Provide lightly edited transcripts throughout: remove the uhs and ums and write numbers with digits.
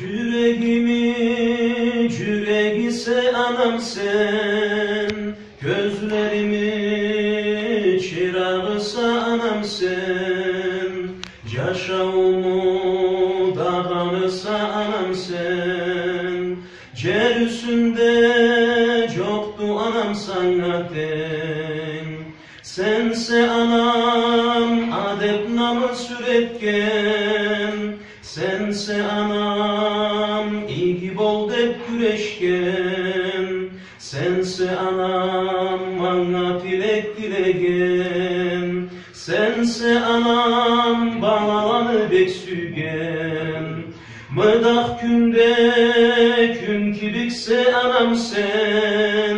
Yüreğimi ise anam sen, gözlerimi çırağısa anam sen, yaşağımı dağanısa anam sen, cer üstünde çoktu anam sana ten. Sense anam adep namı süretken, sense anam iyi bol dep güreşken, sense anam bana dilek dilegen, sense anam balalanı bek sügen. Mıdak günde gün kibikse anam sen,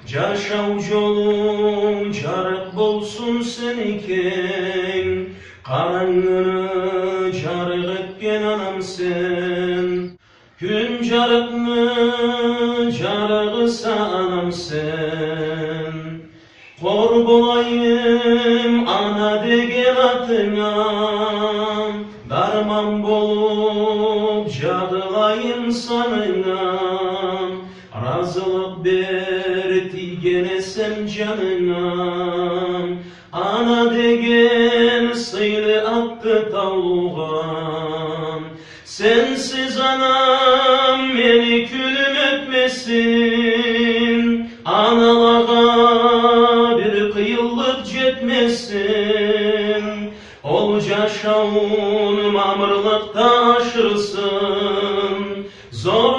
caşav jolun carık bolsun seniken, karanlığını carık etken anam sen. Gün carıkını carıgısa anam sen, kor bolayım ana degen atına, darman bolup cadılayım sanına, razılık ber tigenesem canına. Ana degen sıyrı attı tavluğa, sensiz anam beni külüm etmesin, analara bir kıyıllık cetmesin. Ol caşavun mamırlıkta aşırsın, zor